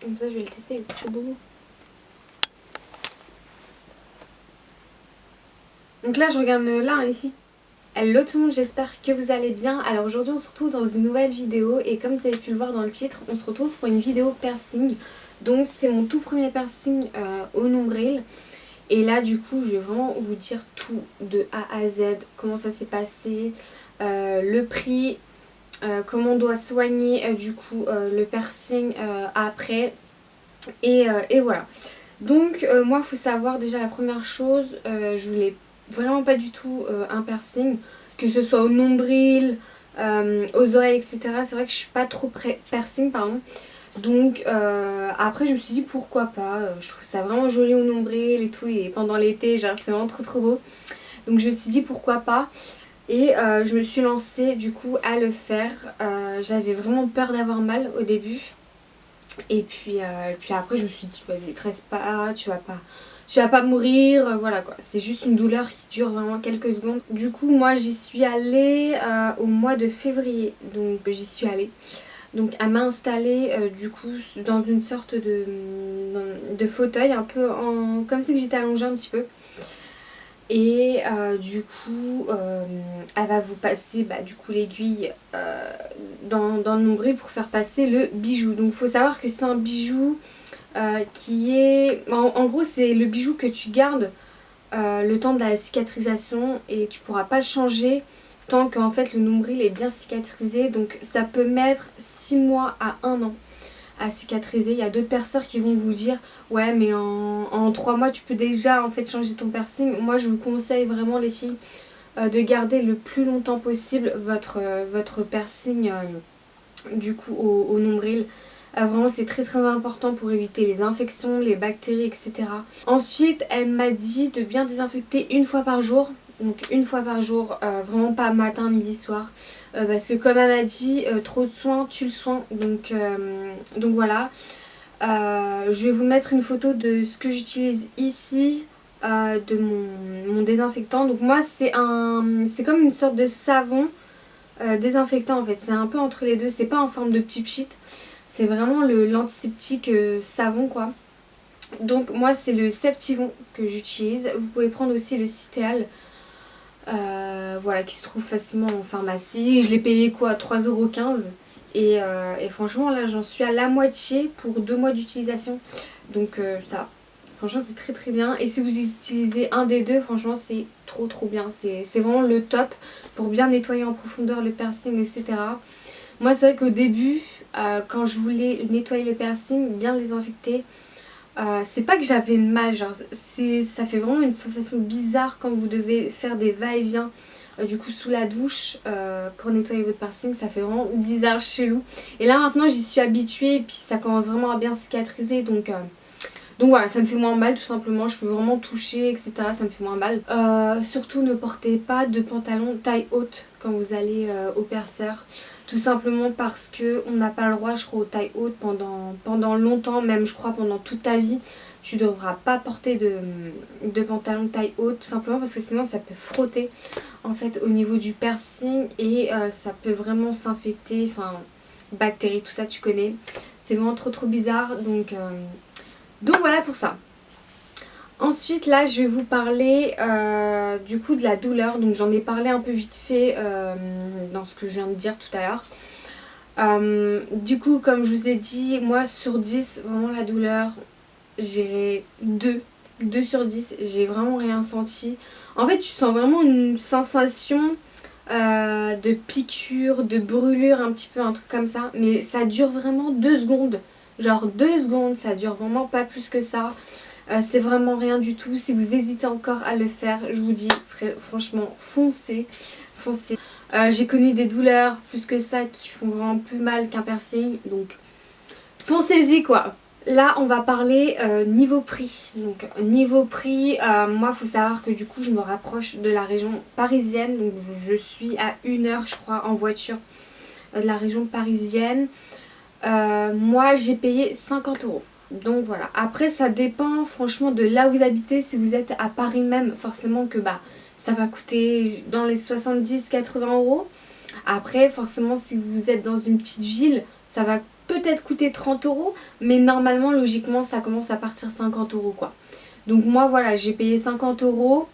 Comme ça je vais le tester, il est trop beau. Donc là je regarde là ici. Hello tout le monde, j'espère que vous allez bien. Alors aujourd'hui on se retrouve dans une nouvelle vidéo et comme vous avez pu le voir dans le titre, on se retrouve pour une vidéo piercing. Donc c'est mon tout premier piercing au nombril. Et là du coup je vais vraiment vous dire tout de A à Z, comment ça s'est passé, le prix, comment on doit soigner du coup le piercing après. Et voilà. Donc moi il faut savoir déjà la première chose, je voulais vraiment pas du tout un piercing, que ce soit au nombril, aux oreilles, etc. C'est vrai que je suis pas trop piercing, pardon. Donc après je me suis dit pourquoi pas, je trouve ça vraiment joli au nombril et tout, et pendant l'été genre c'est vraiment trop beau. Donc je me suis dit pourquoi pas. Et je me suis lancée du coup à le faire. J'avais vraiment peur d'avoir mal au début. Et puis après je me suis dit vas-y, stresse pas, tu vas pas mourir, voilà quoi. C'est juste une douleur qui dure vraiment quelques secondes. Du coup moi j'y suis allée au mois de février, donc j'y suis allée. Donc elle m'a installée du coup dans une sorte de fauteuil un peu en... comme si j'étais allongée un petit peu. Et du coup elle va vous passer du coup l'aiguille dans le nombril pour faire passer le bijou. Donc il faut savoir que c'est un bijou qui est... En gros c'est le bijou que tu gardes le temps de la cicatrisation et tu pourras pas le changer tant qu'en fait le nombril est bien cicatrisé. Donc ça peut mettre 6 mois à 1 an à cicatriser. Il y a d'autres personnes qui vont vous dire ouais mais en 3 mois tu peux déjà en fait changer ton piercing. Moi je vous conseille vraiment les filles de garder le plus longtemps possible votre piercing du coup au nombril. Vraiment c'est très important pour éviter les infections, les bactéries, etc. Ensuite elle m'a dit de bien désinfecter une fois par jour. Donc une fois par jour, vraiment pas matin, midi, soir. Parce que comme elle m'a dit, trop de soins tue le soin. Donc voilà. Je vais vous mettre une photo de ce que j'utilise ici, de mon désinfectant. Donc moi c'est comme une sorte de savon désinfectant en fait. C'est un peu entre les deux, c'est pas en forme de petit pchit. C'est vraiment l'antiseptique savon quoi. Donc moi c'est le Septivon que j'utilise. Vous pouvez prendre aussi le Citéal. Voilà, qui se trouve facilement en pharmacie. Je l'ai payé quoi, 3,15 €. Et franchement là j'en suis à la moitié pour 2 mois d'utilisation. Donc ça, franchement c'est très bien. Et si vous utilisez un des deux, franchement c'est trop bien. C'est vraiment le top pour bien nettoyer en profondeur le piercing, etc. Moi c'est vrai qu'au début, quand je voulais nettoyer le piercing, bien le désinfecter, c'est pas que j'avais mal, genre ça fait vraiment une sensation bizarre quand vous devez faire des va-et-vient du coup sous la douche pour nettoyer votre piercing. Ça fait vraiment bizarre, chelou. Et là maintenant j'y suis habituée et puis ça commence vraiment à bien cicatriser, donc voilà, ça me fait moins mal tout simplement. Je peux vraiment toucher, etc. Ça me fait moins mal. Surtout ne portez pas de pantalon taille haute quand vous allez au perceur. Tout simplement parce que on n'a pas le droit, je crois, aux tailles hautes pendant longtemps, même je crois pendant toute ta vie. Tu ne devras pas porter de pantalon taille haute, tout simplement parce que sinon ça peut frotter en fait au niveau du piercing et ça peut vraiment s'infecter, enfin bactéries, tout ça tu connais. C'est vraiment trop bizarre, donc voilà pour ça. Ensuite là je vais vous parler du coup de la douleur. Donc j'en ai parlé un peu vite fait dans ce que je viens de dire tout à l'heure. Du coup comme je vous ai dit, moi sur 10 vraiment la douleur j'irai 2 sur 10. J'ai vraiment rien senti. En fait tu sens vraiment une sensation de piqûre, de brûlure, un petit peu un truc comme ça. Mais ça dure vraiment 2 secondes. Genre 2 secondes, ça dure vraiment pas plus que ça. C'est vraiment rien du tout. Si vous hésitez encore à le faire, je vous dis franchement foncez. J'ai connu des douleurs plus que ça qui font vraiment plus mal qu'un piercing. Donc foncez-y quoi. Là on va parler niveau prix. Donc niveau prix, moi il faut savoir que du coup je me rapproche de la région parisienne. Donc je suis à 1 heure je crois en voiture de la région parisienne. Moi j'ai payé 50 €. Donc voilà, après ça dépend franchement de là où vous habitez. Si vous êtes à Paris même, forcément que ça va coûter dans les 70-80 €. Après forcément si vous êtes dans une petite ville, ça va peut-être coûter 30 €, mais normalement logiquement ça commence à partir 50 € quoi. Donc moi voilà, j'ai payé 50 €.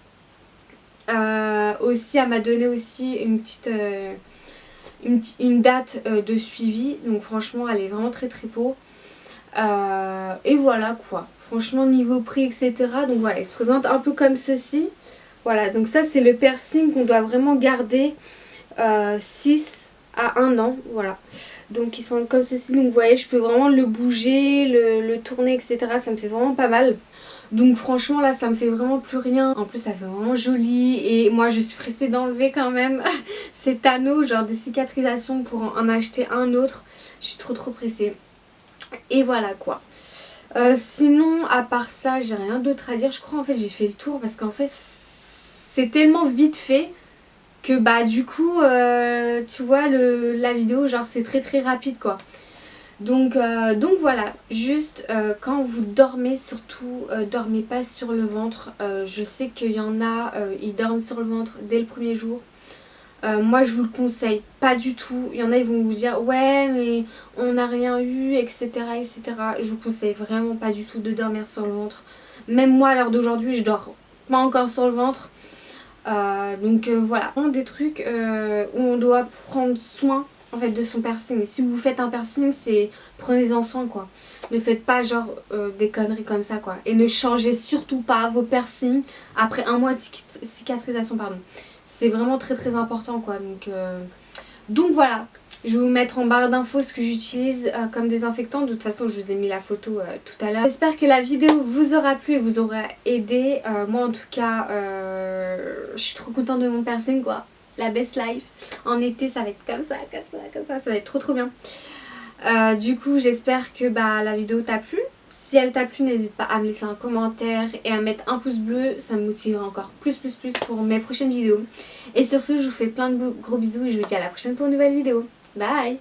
Aussi elle m'a donné aussi une petite une date de suivi, donc franchement elle est vraiment très très beau. Et voilà quoi, franchement niveau prix etc. Donc voilà, il se présente un peu comme ceci. Voilà, donc ça c'est le piercing qu'on doit vraiment garder 6 à 1 an, voilà. Donc ils sont comme ceci, donc vous voyez je peux vraiment le bouger, le tourner etc. Ça me fait vraiment pas mal. Donc franchement là ça me fait vraiment plus rien. En plus ça fait vraiment joli et moi je suis pressée d'enlever quand même cet anneau genre de cicatrisation pour en acheter un autre. Je suis trop pressée. Et voilà quoi. Sinon à part ça j'ai rien d'autre à dire. Je crois en fait j'ai fait le tour parce qu'en fait c'est tellement vite fait que bah du coup tu vois la vidéo genre c'est très rapide quoi. Donc voilà, juste quand vous dormez surtout dormez pas sur le ventre. Je sais qu'il y en a ils dorment sur le ventre dès le premier jour. Moi je vous le conseille pas du tout. Il y en a ils vont vous dire ouais mais on n'a rien eu etc etc. Je vous conseille vraiment pas du tout de dormir sur le ventre. Même moi à l'heure d'aujourd'hui je dors pas encore sur le ventre. Donc voilà, des trucs où on doit prendre soin en fait de son piercing. Et si vous faites un piercing, c'est prenez-en soin quoi. Ne faites pas genre des conneries comme ça quoi. Et ne changez surtout pas vos piercings après un mois de cicatrisation pardon. C'est vraiment très important quoi. Donc voilà. Je vais vous mettre en barre d'infos ce que j'utilise comme désinfectant. De toute façon je vous ai mis la photo tout à l'heure. J'espère que la vidéo vous aura plu et vous aura aidé. Moi en tout cas je suis trop contente de mon piercing quoi. La best life. En été ça va être comme ça. Ça va être trop bien. Du coup j'espère que la vidéo t'a plu. Si elle t'a plu n'hésite pas à me laisser un commentaire et à mettre un pouce bleu. Ça me motivera encore plus pour mes prochaines vidéos. Et sur ce je vous fais plein de gros bisous et je vous dis à la prochaine pour une nouvelle vidéo. Bye.